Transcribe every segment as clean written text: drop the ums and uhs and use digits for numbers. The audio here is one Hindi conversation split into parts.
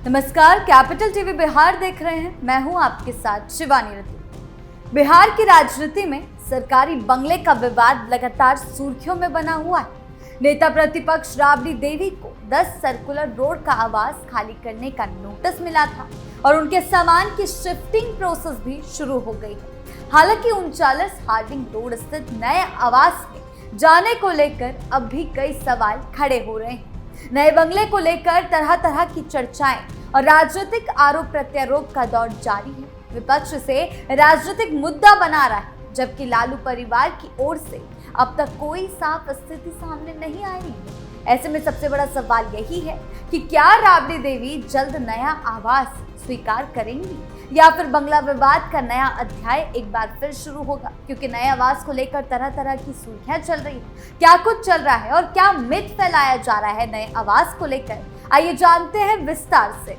नमस्कार, कैपिटल टीवी बिहार देख रहे हैं। मैं हूं आपके साथ शिवानी रति। बिहार की राजनीति में सरकारी बंगले का विवाद लगातार सुर्खियों में बना हुआ है। नेता प्रतिपक्ष राबड़ी देवी को 10 सर्कुलर रोड का आवास खाली करने का नोटिस मिला था और उनके सामान की शिफ्टिंग प्रोसेस भी शुरू हो गई है। हालांकि 39 हार्डिंग रोड स्थित नए आवास में जाने को लेकर अब भी कई सवाल खड़े हो रहे हैं। नए बंगले को लेकर तरह तरह की चर्चाएं और राजनीतिक आरोप प्रत्यारोप का दौर जारी है। विपक्ष से राजनीतिक मुद्दा बना रहा है, जबकि लालू परिवार की ओर से अब तक कोई साफ स्थिति सामने नहीं आई है। ऐसे में सबसे बड़ा सवाल यही है कि क्या राबड़ी देवी जल्द नया आवास स्वीकार करेंगी या फिर बंगला विवाद का नया अध्याय एक बार फिर शुरू होगा, क्योंकि नए आवास को लेकर तरह तरह की सुर्खियां चल रही है। क्या कुछ चल रहा है और क्या मिथ फैलाया जा रहा है नए आवास को लेकर, आइए जानते हैं विस्तार से।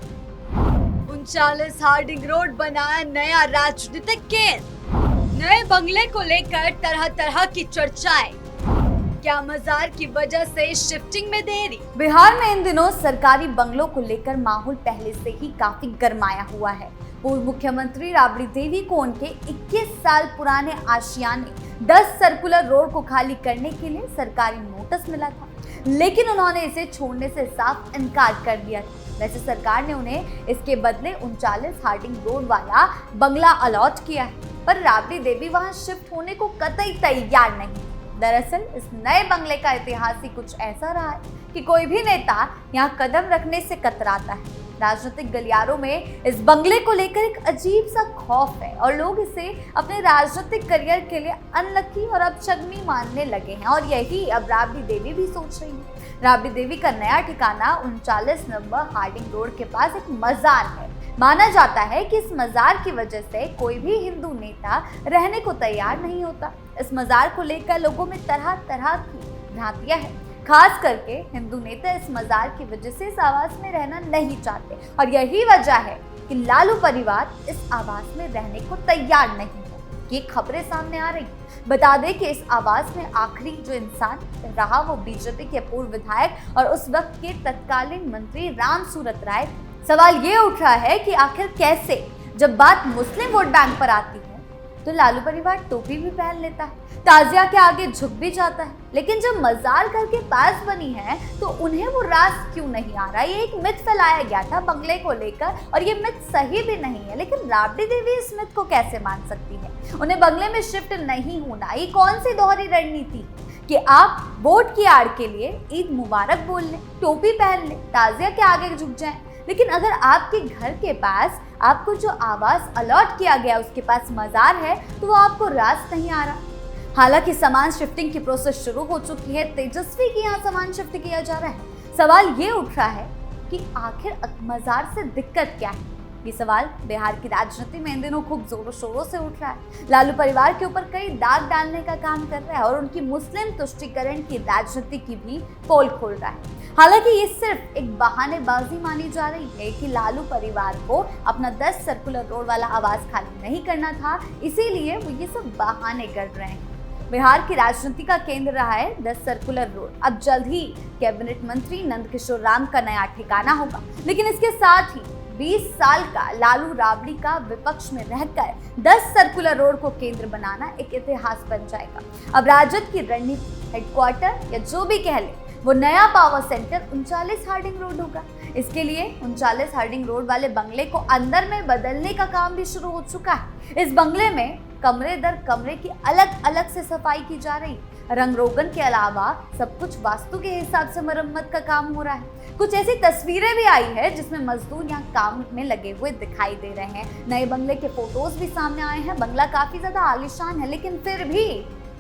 39 हार्डिंग रोड बना नया राजनीतिक केंद्र। नए बंगले को लेकर तरह तरह की चर्चाएं। क्या मजार की वजह से शिफ्टिंग में देरी? बिहार में इन दिनों सरकारी बंगलों को लेकर माहौल पहले से ही काफी गरमाया हुआ है। पूर्व मुख्यमंत्री राबड़ी देवी को उनके 21 साल पुराने आशियाने 10 सर्कुलर रोड को खाली करने के लिए सरकारी नोटिस मिला था, लेकिन उन्होंने इसे छोड़ने से साफ इनकार कर दिया था। वैसे सरकार ने उन्हें इसके बदले 39 हार्डिंग रोड वाला बंगला अलॉट किया है, पर राबड़ी देवी वहां शिफ्ट होने को कतई तैयार नहीं। दरअसल इस नए बंगले का इतिहास ही कुछ ऐसा रहा है कि कोई भी नेता यहाँ कदम रखने से कतराता है। राजनीतिक गलियारों में इस बंगले को लेकर एक अजीब सा खौफ है और लोग इसे अपने राजनीतिक करियर के लिए अनलकी और अपशगनी मानने लगे हैं, और यही अब राबड़ी देवी भी सोच रही है। राबड़ी देवी का नया ठिकाना 39 नंबर हार्डिंग रोड के पास एक मजार है। माना जाता है कि इस मजार की वजह से कोई भी हिंदू नेता रहने को तैयार नहीं होता। इस मजार को लेकर लोगों में तरह तरह की भ्रांतियां हैं। खास करके हिंदू नेता इस मजार की वजह से इस आवास में रहना नहीं चाहते, और यही वजह है कि लालू परिवार इस आवास में रहने को तैयार नहीं है। ये खबरें सामने आ रही। बता दें कि इस आवास में आखिरी जो इंसान रहा वो बीजेपी के पूर्व विधायक और उस वक्त के तत्कालीन मंत्री राम सूरत राय थे। सवाल ये उठ रहा है कि आखिर कैसे जब बात मुस्लिम वोट बैंक पर आती है तो लालू परिवार टोपी भी पहन लेता है, ताजिया के आगे झुक भी जाता है, लेकिन जब मजार घर के पास बनी है तो उन्हें वो रास क्यों नहीं आ रहा? ये एक मिथ फैलाया गया था बंगले को लेकर, और ये मिथ सही भी नहीं है, लेकिन राबड़ी देवी इस मिथ को कैसे मान सकती है? उन्हें बंगले में शिफ्ट नहीं होना, ये कौन सी दोहरी रणनीति कि आप वोट की आड़ के लिए ईद मुबारक बोल लें, टोपी पहन लें, ताजिया के आगे झुक जाएं, लेकिन अगर आपके घर के पास आपको जो आवास अलॉट किया गया उसके पास मजार है तो वो आपको रास नहीं आ रहा। हालांकि सामान शिफ्टिंग की प्रोसेस शुरू हो चुकी है। तेजस्वी के यहाँ सामान शिफ्ट किया जा रहा है। सवाल ये उठ रहा है कि आखिर मजार से दिक्कत क्या है? ये सवाल बिहार की राजनीति में इन दिनों खूब जोरों शोरों से उठ रहा है। लालू परिवार के ऊपर कई दाग डालने का काम कर रहा है और उनकी मुस्लिम तुष्टीकरण की राजनीति की भी पोल खोल रहा है। हालांकि ये सिर्फ एक बहानेबाजी मानी जा रही है कि लालू परिवार को अपना 10 सर्कुलर रोड वाला आवास खाली नहीं करना था, इसीलिए वो ये सब बहाने कर रहे हैं। बिहार की राजनीति का केंद्र रहा है 10 सर्कुलर रोड। अब जल्द ही कैबिनेट मंत्री नंदकिशोर राम का नया ठिकाना होगा, लेकिन इसके साथ ही 20 साल का लालू राबड़ी का विपक्ष में रहकर 10 सर्कुलर रोड को केंद्र बनाना एक इतिहास बन जाएगा। अब राजद की रणनीति, हेडक्वार्टर या जो भी कह ले, वो नया पावर सेंटर 39 हार्डिंग रोड होगा। इसके लिए 39 हार्डिंग रोड वाले बंगले को अंदर में बदलने का काम भी शुरू हो चुका है। इस बंगले में कमरे दर कमरे की अलग अलग से सफाई की जा रही, रंग रोगन के अलावा सब कुछ वास्तु के हिसाब से मरम्मत का काम हो रहा है। कुछ ऐसी तस्वीरें भी आई है जिसमें मजदूर यहाँ काम में लगे हुए दिखाई दे रहे हैं। नए बंगले के फोटोज भी सामने आए हैं। बंगला काफी ज्यादा आलीशान है, लेकिन फिर भी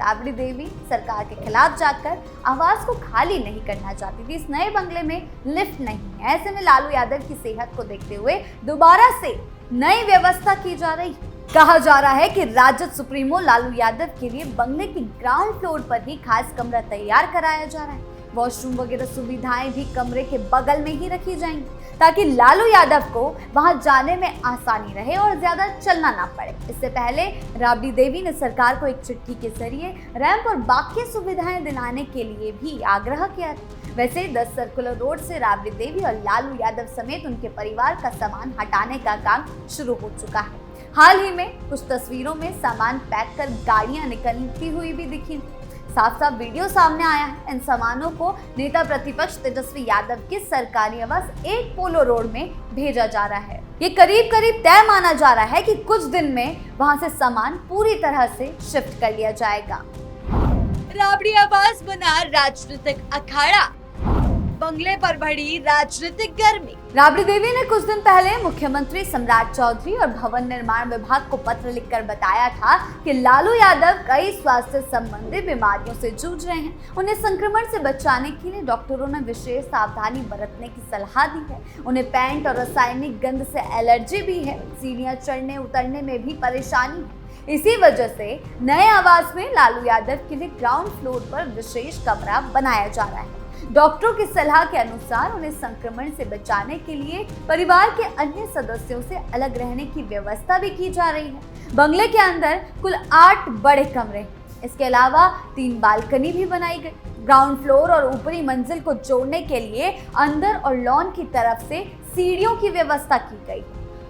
राबड़ी देवी सरकार के खिलाफ जाकर आवास को खाली नहीं करना चाहती थी। इस नए बंगले में लिफ्ट नहीं है। ऐसे में लालू यादव की सेहत को देखते हुए दोबारा से नई व्यवस्था की जा रही है। कहा जा रहा है कि राजद सुप्रीमो लालू यादव के लिए बंगले की ग्राउंड फ्लोर पर ही खास कमरा तैयार कराया जा रहा है। वॉशरूम वगैरह सुविधाएं भी कमरे के बगल में ही रखी जाएंगी। ताकि लालू यादव को वहां जाने में आसानी रहे और ज्यादा चलना ना पड़े। इससे पहले राबड़ी देवी ने सरकार को एक चिट्ठी के जरिए रैंप और बाकी सुविधाएं दिलाने के लिए भी आग्रह किया था। वैसे 10 सर्कुलर रोड से राबड़ी देवी और लालू यादव समेत उनके परिवार का सामान हटाने का काम शुरू हो चुका है। हाल ही में कुछ तस्वीरों में सामान पैक कर गाड़ियां निकलती हुई भी दिखी थी। साफ साफ वीडियो सामने आया है। इन सामानों को नेता प्रतिपक्ष तेजस्वी यादव के सरकारी आवास 1 पोलो रोड में भेजा जा रहा है। ये करीब करीब तय माना जा रहा है कि कुछ दिन में वहां से सामान पूरी तरह से शिफ्ट कर लिया जाएगा। राबड़ी आवास बना राजनीतिक अखाड़ा, बंगले पर बढ़ी राजनीतिक गर्मी। राबड़ी देवी ने कुछ दिन पहले मुख्यमंत्री सम्राट चौधरी और भवन निर्माण विभाग को पत्र लिखकर बताया था कि लालू यादव कई स्वास्थ्य संबंधी बीमारियों से जूझ रहे हैं। उन्हें संक्रमण से बचाने के लिए डॉक्टरों ने विशेष सावधानी बरतने की सलाह दी है। उन्हें पेंट और रासायनिक गंध से एलर्जी भी है। सीढ़ियां चढ़ने उतरने में भी परेशानी है। इसी वजह से नए आवास में लालू यादव के लिए ग्राउंड फ्लोर पर विशेष कमरा बनाया जा रहा है। डॉक्टरों की सलाह के अनुसार उन्हें संक्रमण से बचाने के लिए परिवार के अन्य सदस्यों से अलग रहने की व्यवस्था भी की जा रही है। बंगले के अंदर कुल 8 बड़े कमरे हैं। इसके अलावा 3 बालकनी भी बनाई गई। ग्राउंड फ्लोर और ऊपरी मंजिल को जोड़ने के लिए अंदर और लॉन की तरफ से सीढ़ियों की व्यवस्था की गई।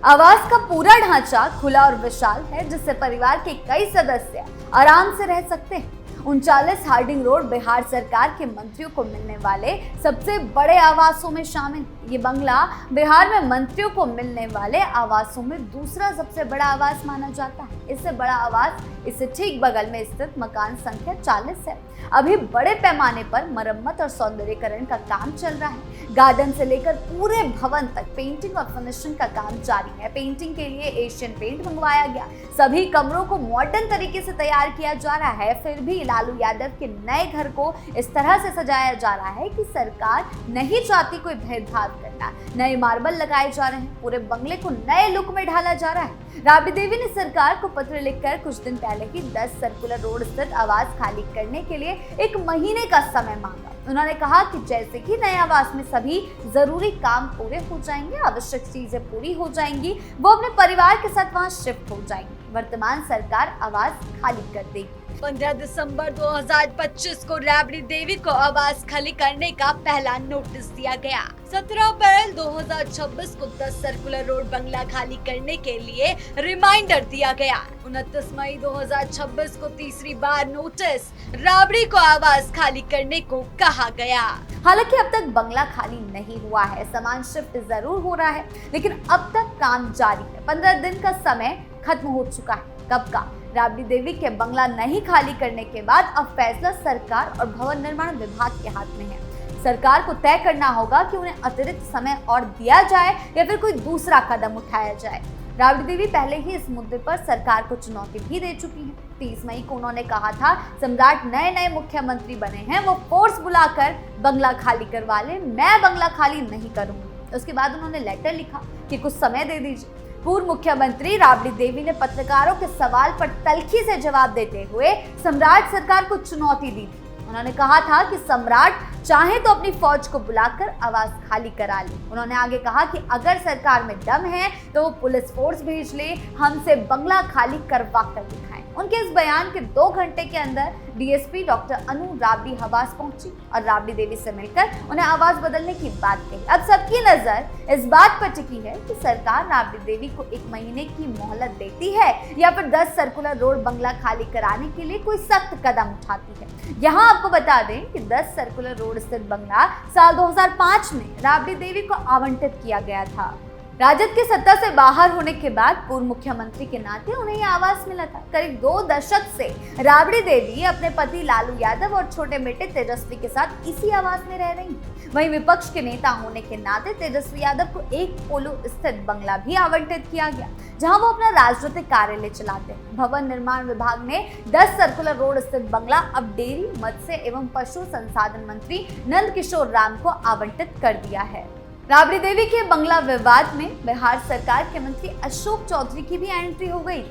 आवास का पूरा ढांचा खुला और विशाल है, जिससे परिवार के कई सदस्य आराम से रह सकते हैं। 39 हार्डिंग रोड बिहार सरकार के मंत्रियों को मिलने वाले सबसे बड़े आवासों में शामिल। ये बंगला बिहार में मंत्रियों को मिलने वाले आवासों में दूसरा सबसे बड़ा आवास माना जाता है। इससे बड़ा आवास इससे ठीक बगल में स्थित मकान संख्या 40 है। अभी बड़े पैमाने पर मरम्मत और सौंदर्यीकरण का काम चल रहा है। गार्डन से लेकर पूरे भवन तक पेंटिंग और फिनिशिंग का काम जारी है। पेंटिंग के लिए एशियन पेंट मंगवाया गया। सभी कमरों को मॉडर्न तरीके से तैयार किया जा रहा है। फिर भी लालू यादव के नए घर को इस तरह से सजाया जा रहा है कि सरकार नहीं चाहती कोई भेदभाव करना। नए मार्बल लगाए जा रहे हैं। पूरे बंगले को नए लुक में ढाला जा रहा है। राबड़ी देवी ने सरकार को पत्र लिखकर कुछ दिन पहले ही 10 सर्कुलर रोड स्थित आवास खाली करने के लिए 1 महीने का समय मांगा। उन्होंने कहा कि जैसे कि नए आवास में सभी जरूरी काम पूरे हो जाएंगे, आवश्यक चीजें पूरी हो जाएंगी, वो अपने परिवार के साथ वहां शिफ्ट हो जाएंगे। वर्तमान सरकार आवास खाली कर देगी। 15 दिसंबर 2025 को राबड़ी देवी को आवास खाली करने का पहला नोटिस दिया गया। 17 अप्रैल 2026 को 10 सर्कुलर रोड बंगला खाली करने के लिए रिमाइंडर दिया गया। 29 मई 2026 को तीसरी बार नोटिस राबड़ी को आवास खाली करने को कहा गया। हालांकि अब तक बंगला खाली नहीं हुआ है। सामान शिफ्ट जरूर हो रहा है, लेकिन अब तक काम जारी है। 15 दिन का समय खत्म हो चुका है। कब का? राबड़ी देवी के बंगला नहीं खाली करने के बाद अब फैसला सरकार और भवन निर्माण विभाग के हाथ में है। सरकार को तय करना होगा कि उन्हें अतिरिक्त समय और दिया जाए या फिर कोई दूसरा कदम उठाया जाए। राबड़ी देवी पहले ही इस मुद्दे पर सरकार को चुनौती भी दे चुकी हैं। 30 मई को उन्होंने कहा था सम्राट नए मुख्यमंत्री बने हैं, वो फोर्स बुलाकर बंगला खाली करवा ले, मैं बंगला खाली नहीं करूंगी। उसके बाद उन्होंने लेटर लिखा कि कुछ समय दे दीजिए। पूर्व मुख्यमंत्री राबड़ी देवी ने पत्रकारों के सवाल पर तल्खी से जवाब देते हुए सम्राट सरकार को चुनौती दी थी। उन्होंने कहा था कि सम्राट चाहे तो अपनी फौज को बुलाकर आवास खाली करा ले। उन्होंने आगे कहा कि अगर सरकार में दम है तो वो पुलिस फोर्स भेज ले, हमसे बंगला खाली करवा कर दिखाएं। उनके इस बयान के 2 घंटे के अंदर डीएसपी डॉक्टर अनु राबड़ी आवास पहुंची और राबड़ी देवी से मिलकर उन्हें आवास बदलने की बात कही। अब सबकी नजर इस बात पर टिकी है कि सरकार राबड़ी देवी को 1 महीने की मोहलत देती है या फिर 10 सर्कुलर रोड बंगला खाली कराने के लिए कोई सख्त कदम उठाती है। यहाँ आपको बता दें कि 10 सर्कुलर रोड स्थित बंगला साल 2005 में राबड़ी देवी को आवंटित किया गया था। राजद की सत्ता से बाहर होने के बाद पूर्व मुख्यमंत्री के नाते उन्हें यह आवास मिला था। करीब 2 दशक से राबड़ी देवी अपने पति लालू यादव और छोटे बेटे तेजस्वी के साथ इसी आवास में रह रही। वहीं विपक्ष के नेता होने के नाते तेजस्वी यादव को 1 पोलो स्थित बंगला भी आवंटित किया गया, जहां वो अपना राजनीतिक कार्यालय चलाते हैं। भवन निर्माण विभाग ने 10 सर्कुलर रोड स्थित बंगला अब डेयरी, मत्स्य एवं पशु संसाधन मंत्री नंद किशोर राम को आवंटित कर दिया है। राबड़ी देवी के बंगला विवाद में बिहार सरकार के मंत्री अशोक चौधरी की भी एंट्री हो गई।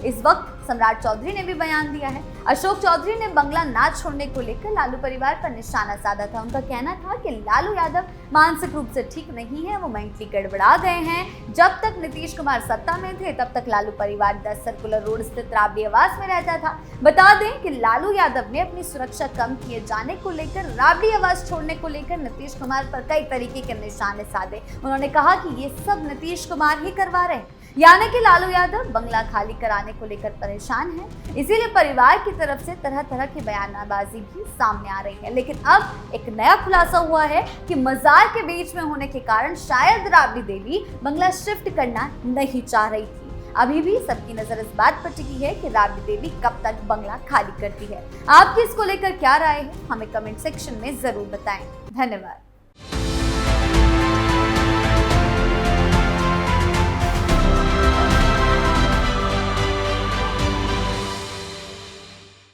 इस वक्त सम्राट चौधरी ने भी बयान दिया है। अशोक चौधरी ने बंगला ना छोड़ने को लेकर लालू परिवार पर निशाना साधा था। उनका कहना था कि लालू यादव मानसिक रूप से ठीक नहीं है, वो मेंटली गड़बड़ा गए हैं। जब तक नीतीश कुमार सत्ता में थे तब तक लालू परिवार 10 सर्कुलर रोड स्थित राबड़ी आवास में रहता था। बता दें कि लालू यादव ने अपनी सुरक्षा कम किए जाने को लेकर राबड़ी आवास छोड़ने को लेकर नीतीश कुमार पर कई तरीके के निशाने साधे। उन्होंने कहा कि ये सब नीतीश कुमार ही करवा रहे हैं, यानी कि लालू यादव बंगला खाली कराने को लेकर परेशान है। इसीलिए परिवार की तरफ से तरह तरह की बयानबाजी भी सामने आ रही है। लेकिन अब एक नया खुलासा हुआ है कि मजार के बीच में होने के कारण शायद राबड़ी देवी बंगला शिफ्ट करना नहीं चाह रही थी। अभी भी सबकी नजर इस बात पर टिकी है कि राबड़ी देवी कब तक बंगला खाली करती है। आपकी इसको लेकर क्या राय है, हमें कमेंट सेक्शन में जरूर बताएं। धन्यवाद।